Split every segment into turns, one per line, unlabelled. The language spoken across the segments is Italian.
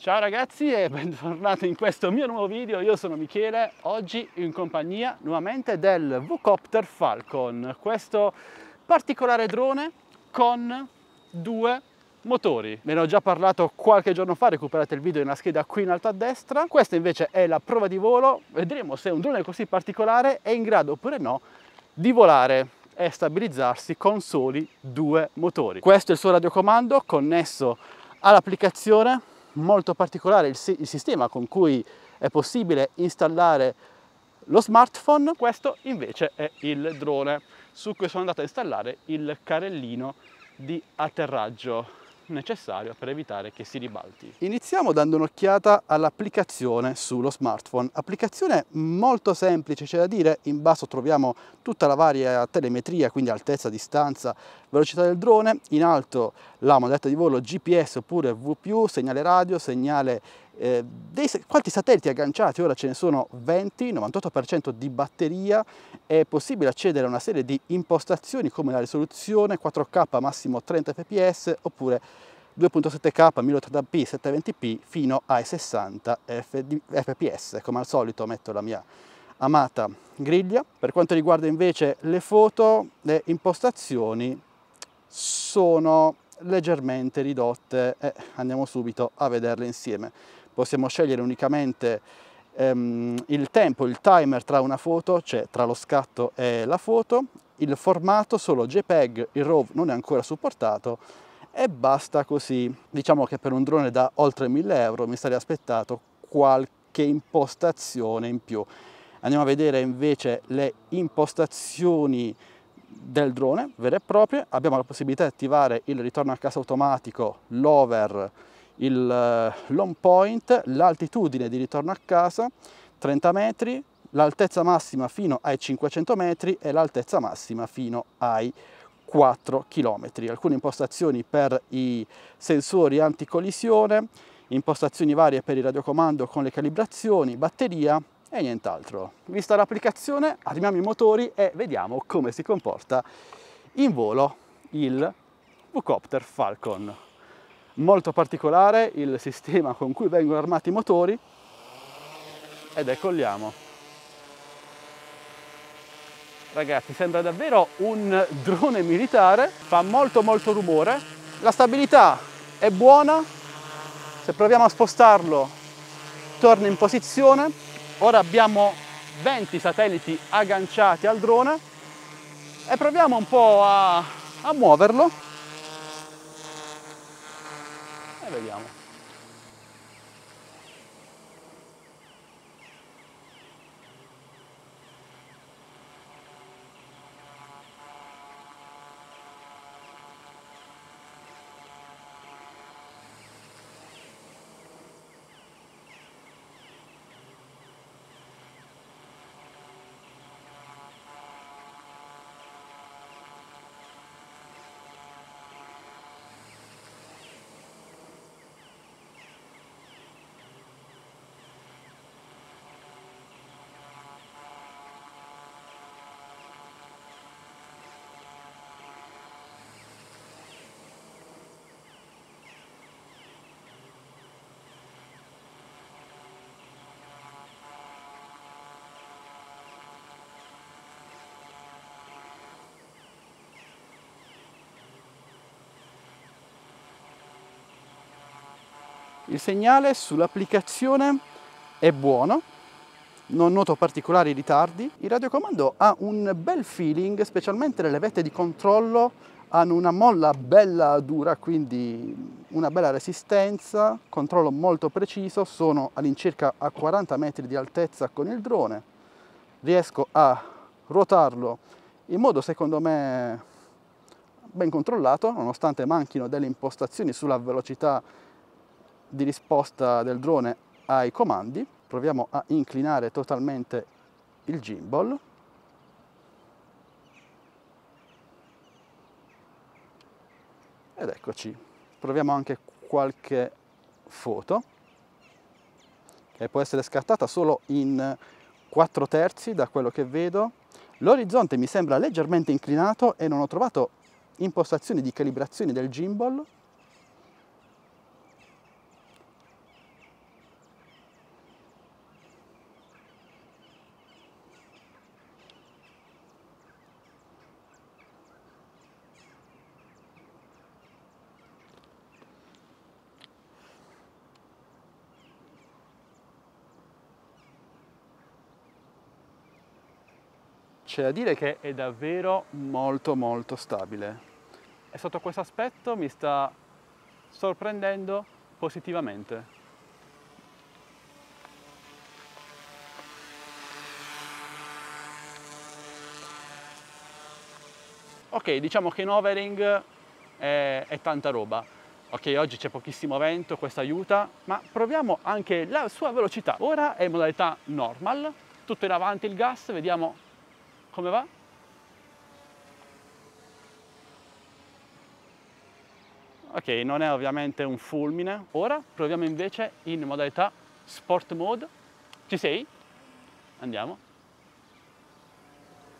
Ciao ragazzi e bentornati in questo mio nuovo video. Io sono Michele, oggi in compagnia nuovamente del VCopter Falcon, questo particolare drone con due motori. Ve ne ho già parlato qualche giorno fa, recuperate il video nella scheda qui in alto a destra. Questa invece è la prova di volo, vedremo se un drone così particolare è in grado oppure no di volare e stabilizzarsi con soli due motori. Questo è il suo radiocomando connesso all'applicazione molto particolare, il sistema con cui è possibile installare lo smartphone. Questo invece è il drone su cui sono andato a installare il carrellino di atterraggio necessario per evitare che si ribalti. Iniziamo dando un'occhiata all'applicazione sullo smartphone. Applicazione molto semplice, c'è da dire. In basso troviamo tutta la varia telemetria, quindi altezza, distanza, velocità del drone. In alto la modalità di volo GPS oppure VPU, segnale radio, segnale quanti satelliti agganciati. Ora ce ne sono 20, 98% di batteria. È possibile accedere a una serie di impostazioni come la risoluzione 4K massimo 30 fps oppure 2.7K 1080p 720p fino ai 60 fps. Come al solito metto la mia amata griglia. Per quanto riguarda invece le foto, le impostazioni sono leggermente ridotte e andiamo subito a vederle insieme. Possiamo scegliere unicamente il tempo, il timer tra una foto, cioè tra lo scatto e la foto, il formato solo JPEG, il RAW non è ancora supportato e basta così. Diciamo che per un drone da oltre 1000 euro mi sarei aspettato qualche impostazione in più. Andiamo a vedere invece le impostazioni del drone vere e proprie. Abbiamo la possibilità di attivare il ritorno a casa automatico, l'hover, il long point, l'altitudine di ritorno a casa 30 metri, l'altezza massima fino ai 500 metri e l'altezza massima fino ai 4 km. Alcune impostazioni per i sensori anticollisione, impostazioni varie per il radiocomando con le calibrazioni, batteria e nient'altro. Vista l'applicazione, arriviamo ai motori e vediamo come si comporta in volo il VCopter Falcon. Molto particolare il sistema con cui vengono armati i motori ed decolliamo. Ragazzi, sembra davvero un drone militare, fa molto rumore, la stabilità è buona, se proviamo a spostarlo torna in posizione. Ora abbiamo 20 satelliti agganciati al drone e proviamo un po' a muoverlo e vediamo. Il segnale sull'applicazione è buono, non noto particolari ritardi. Il radiocomando ha un bel feeling, specialmente nelle vette di controllo, hanno una molla bella dura, quindi una bella resistenza, controllo molto preciso, sono all'incirca a 40 metri di altezza con il drone, riesco a ruotarlo in modo secondo me ben controllato, nonostante manchino delle impostazioni sulla velocità di risposta del drone ai comandi. Proviamo a inclinare totalmente il gimbal. Ed eccoci. Proviamo anche qualche foto che può essere scattata solo in 4/3 da quello che vedo. L'orizzonte mi sembra leggermente inclinato e non ho trovato impostazioni di calibrazione del gimbal. c'è da dire che è davvero molto stabile e sotto questo aspetto mi sta sorprendendo positivamente. Ok, diciamo che in overing è tanta roba. Ok, oggi c'è pochissimo vento, questo aiuta, ma proviamo anche la sua velocità. Ora è in modalità normal, tutto in avanti il gas, vediamo come va. Ok, non è ovviamente un fulmine. Ora proviamo invece in modalità sport mode. Ci sei? Andiamo.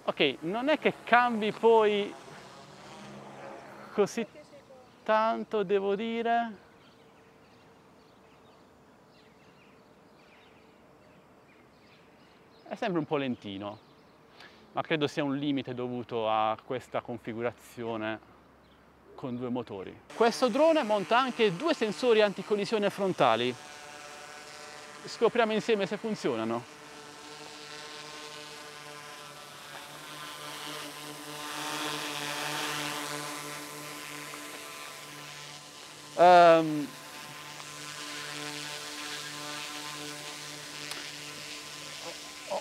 Ok, non è che cambi poi così tanto, devo dire. È sempre un po' lentino, ma credo sia un limite dovuto a questa configurazione con due motori. Questo drone monta anche due sensori anticollisione frontali. Scopriamo insieme se funzionano.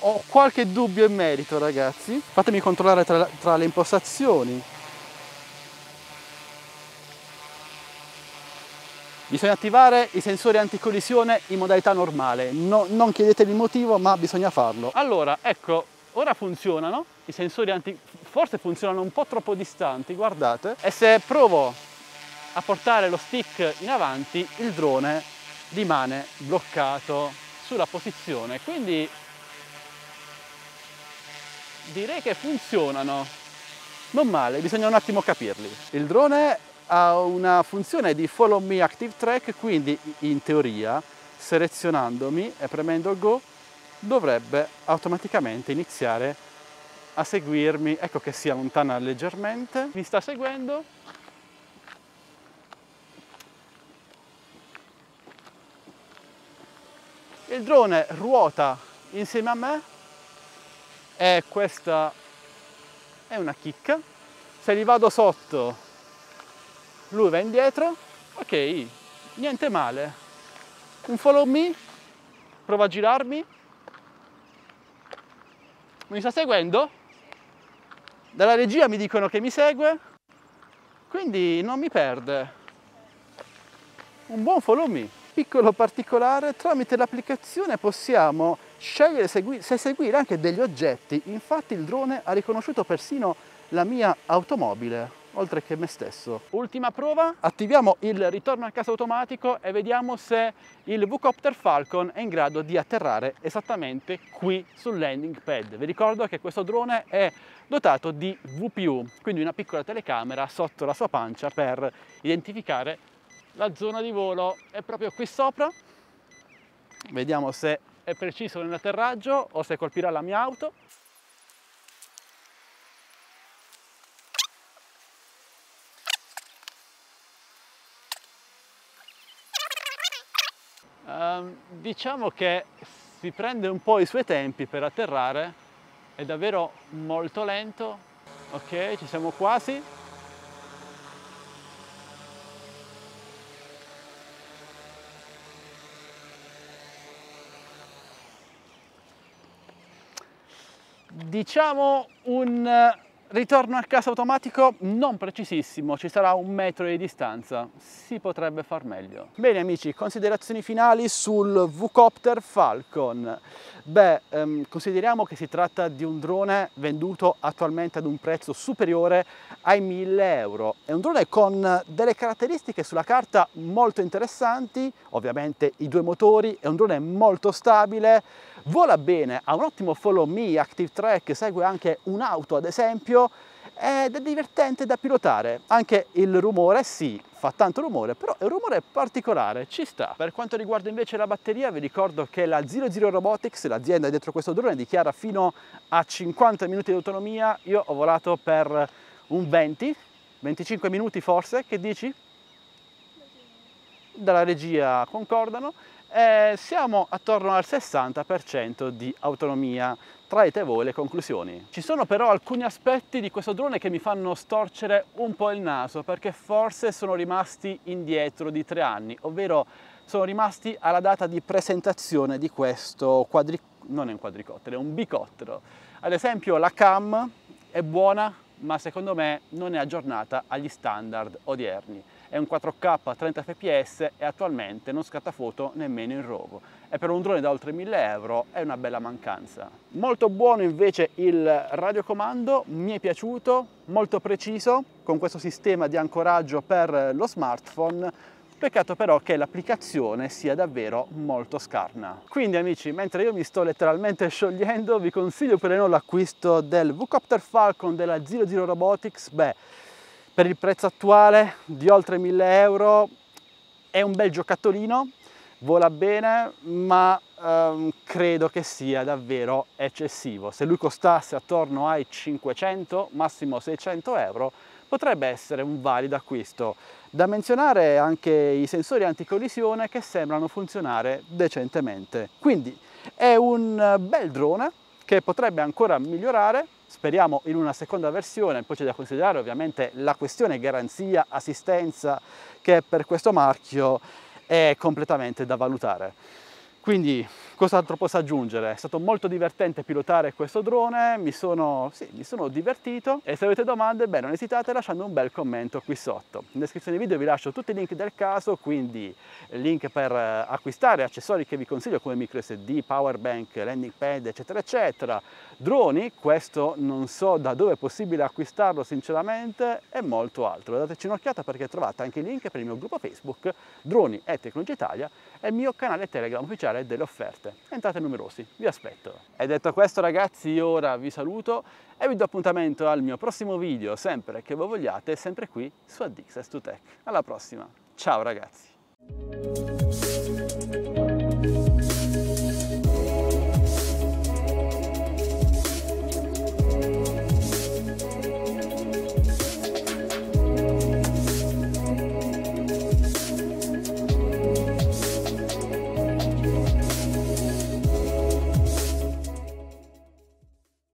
Ho qualche dubbio in merito, ragazzi. Fatemi controllare tra le impostazioni. Bisogna attivare i sensori anticollisione in modalità normale. Non chiedetemi il motivo, ma bisogna farlo. Allora, ecco, ora funzionano. I sensori forse funzionano un po' troppo distanti, guardate. E se provo a portare lo stick in avanti, il drone rimane bloccato sulla posizione. Quindi direi che funzionano. Non male, bisogna un attimo capirli. Il drone ha una funzione di Follow Me Active Track, quindi in teoria, selezionandomi e premendo Go, dovrebbe automaticamente iniziare a seguirmi. Ecco che si allontana leggermente. Mi sta seguendo. Il drone ruota insieme a me e questa è una chicca. Se gli vado sotto, lui va indietro. Ok, niente male. Un follow me, provo a girarmi. Mi sta seguendo? Dalla regia mi dicono che mi segue, quindi non mi perde. Un buon follow me. Piccolo particolare, tramite l'applicazione possiamo scegliere se seguire anche degli oggetti. Infatti il drone ha riconosciuto persino la mia automobile, oltre che me stesso. Ultima prova, attiviamo il ritorno a casa automatico e vediamo se il Vucopter Falcon è in grado di atterrare esattamente qui sul landing pad. Vi ricordo che questo drone è dotato di VPU, quindi una piccola telecamera sotto la sua pancia per identificare la zona di volo. È proprio qui sopra. Vediamo se è preciso nell'atterraggio o se colpirà la mia auto. Diciamo che si prende un po' i suoi tempi per atterrare, è davvero molto lento. Ok, ci siamo quasi. Diciamo un ritorno a casa automatico non precisissimo, ci sarà 1 metro di distanza, si potrebbe far meglio. Bene amici, considerazioni finali sul Vucopter Falcon. Consideriamo che si tratta di un drone venduto attualmente ad un prezzo superiore ai 1000 euro. È un drone con delle caratteristiche sulla carta molto interessanti, ovviamente i due motori, è un drone molto stabile, vola bene, ha un ottimo follow me, active track, segue anche un'auto ad esempio, ed è divertente da pilotare. Anche il rumore, sì, fa tanto rumore, però è un rumore particolare, ci sta. Per quanto riguarda invece la batteria, vi ricordo che la 00 Robotics, l'azienda dietro questo drone, dichiara fino a 50 minuti di autonomia. Io ho volato per un 20-25 minuti forse, che dici? Dalla regia concordano. siamo attorno al 60% di autonomia. Traete voi le conclusioni. Ci sono però alcuni aspetti di questo drone che mi fanno storcere un po' il naso, perché forse sono rimasti indietro di 3 anni, ovvero sono rimasti alla data di presentazione di questo non è un quadricottero, è un bicottero. Ad esempio la cam è buona, ma secondo me non è aggiornata agli standard odierni. È un 4K a 30 fps e attualmente non scatta foto nemmeno in RAW. E per un drone da oltre 1000 euro è una bella mancanza. Molto buono invece il radiocomando, mi è piaciuto, molto preciso, con questo sistema di ancoraggio per lo smartphone. Peccato però che l'applicazione sia davvero molto scarna. Quindi amici, mentre io mi sto letteralmente sciogliendo, vi consiglio per non l'acquisto del VCopter Falcon della Zero Robotics. Beh, per il prezzo attuale di oltre 1000 euro è un bel giocattolino, vola bene, ma credo che sia davvero eccessivo. Se lui costasse attorno ai 500, massimo 600 euro, potrebbe essere un valido acquisto. Da menzionare anche i sensori anticollisione che sembrano funzionare decentemente. Quindi è un bel drone che potrebbe ancora migliorare, speriamo in una seconda versione. Poi c'è da considerare ovviamente la questione garanzia, assistenza, che per questo marchio è completamente da valutare. Quindi cos'altro posso aggiungere? È stato molto divertente pilotare questo drone, mi sono divertito, e se avete domande, beh, non esitate lasciando un bel commento qui sotto. In descrizione del video vi lascio tutti i link del caso, quindi link per acquistare accessori che vi consiglio come micro SD, power bank, landing pad, eccetera eccetera, droni, questo non so da dove è possibile acquistarlo sinceramente, e molto altro. Dateci un'occhiata perché trovate anche i link per il mio gruppo Facebook Droni e Tecnologia Italia e il mio canale Telegram ufficiale delle offerte. Entrate numerosi, vi aspetto. E detto questo ragazzi, io ora vi saluto e vi do appuntamento al mio prossimo video, sempre che voi vogliate, sempre qui su Addicts2Tech. Alla prossima, ciao ragazzi!